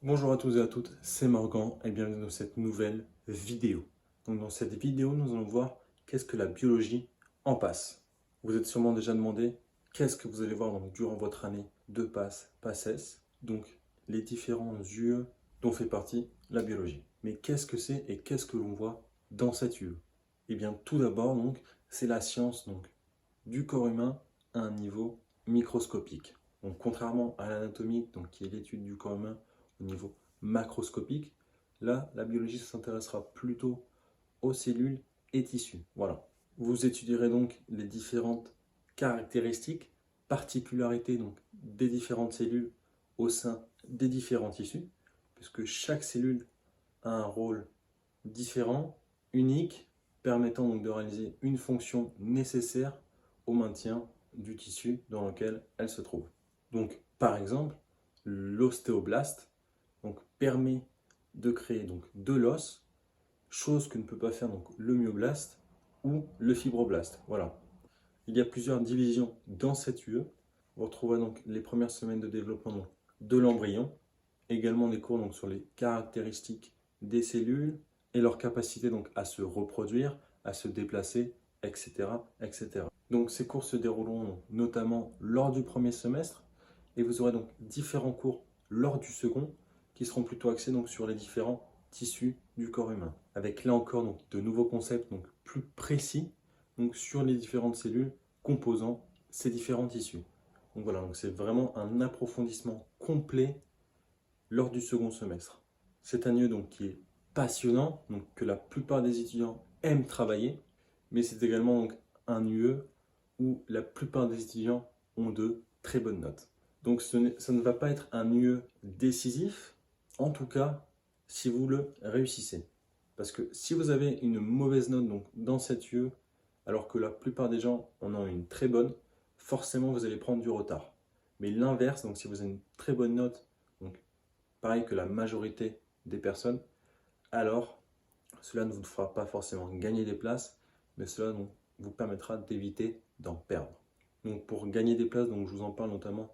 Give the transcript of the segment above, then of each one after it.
Bonjour à tous et à toutes, c'est Morgan et bienvenue dans cette nouvelle vidéo. Donc dans cette vidéo, nous allons voir qu'est-ce que la biologie en passe. Vous êtes sûrement déjà demandé qu'est-ce que vous allez voir donc, durant votre année de PASSES, donc les différents UE dont fait partie la biologie. Mais qu'est-ce que c'est et qu'est-ce que l'on voit dans cette UE? Eh bien tout d'abord, donc, c'est la science du corps humain à un niveau microscopique. Donc contrairement à l'anatomie, qui est l'étude du corps humain au niveau macroscopique, là, la biologie s'intéressera plutôt aux cellules et tissus. Voilà. Vous étudierez donc les différentes caractéristiques, particularités des différentes cellules au sein des différents tissus, puisque chaque cellule a un rôle différent, unique, permettant donc de réaliser une fonction nécessaire au maintien du tissu dans lequel elle se trouve. Donc, par exemple, l'ostéoblaste permet de créer de l'os, chose que ne peut pas faire le myoblaste ou le fibroblaste. Voilà. Il y a plusieurs divisions dans cette UE. Vous retrouverez donc les premières semaines de développement de l'embryon, également des cours sur les caractéristiques des cellules et leur capacité à se reproduire, à se déplacer, etc., etc. Donc ces cours se dérouleront notamment lors du premier semestre et vous aurez donc différents cours lors du second qui seront plutôt axés sur les différents tissus du corps humain. Avec là encore de nouveaux concepts plus précis sur les différentes cellules composant ces différents tissus. Donc voilà, c'est vraiment un approfondissement complet lors du second semestre. C'est un lieu qui est passionnant, que la plupart des étudiants aiment travailler, mais c'est également un UE où la plupart des étudiants ont de très bonnes notes. Donc ça ne va pas être un UE décisif, en tout cas si vous le réussissez. Parce que si vous avez une mauvaise note dans cette UE, alors que la plupart des gens en ont une très bonne, forcément vous allez prendre du retard. Mais l'inverse, si vous avez une très bonne note, pareil que la majorité des personnes, alors cela ne vous fera pas forcément gagner des places, mais cela vous permettra d'éviter d'en perdre. Donc pour gagner des places, je vous en parle notamment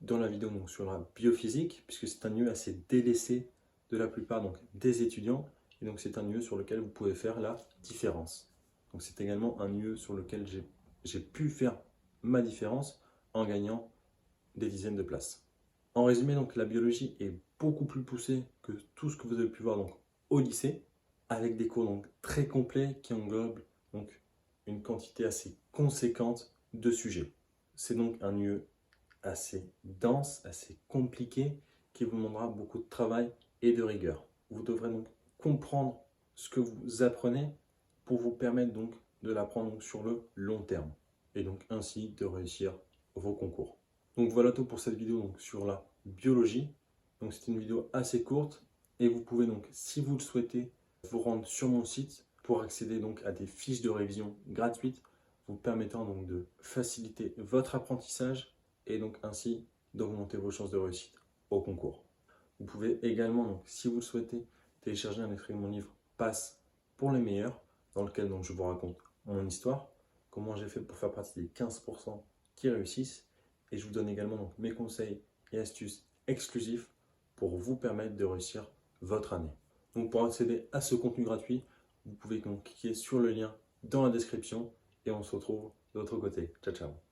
dans la vidéo sur la biophysique, puisque c'est un lieu assez délaissé de la plupart des étudiants, et donc c'est un lieu sur lequel vous pouvez faire la différence. Donc c'est également un lieu sur lequel j'ai pu faire ma différence en gagnant des dizaines de places. En résumé, la biologie est beaucoup plus poussée que tout ce que vous avez pu voir au lycée, avec des cours très complets qui englobent une quantité assez conséquente de sujets. C'est donc un lieu assez dense, assez compliqué, qui vous demandera beaucoup de travail et de rigueur. Vous devrez comprendre ce que vous apprenez pour vous permettre de l'apprendre sur le long terme et ainsi de réussir vos concours. Donc voilà tout pour cette vidéo sur la biologie. Donc c'est une vidéo assez courte et vous pouvez si vous le souhaitez, vous rendre sur mon site pour accéder à des fiches de révision gratuites vous permettant de faciliter votre apprentissage et ainsi d'augmenter vos chances de réussite au concours. Vous pouvez également, si vous le souhaitez, télécharger un extrait de mon livre Passe pour les meilleurs, dans lequel je vous raconte mon histoire, comment j'ai fait pour faire partie des 15% qui réussissent, et je vous donne également mes conseils et astuces exclusifs pour vous permettre de réussir votre année. Donc pour accéder à ce contenu gratuit, vous pouvez cliquer sur le lien dans la description et on se retrouve de l'autre côté. Ciao, ciao.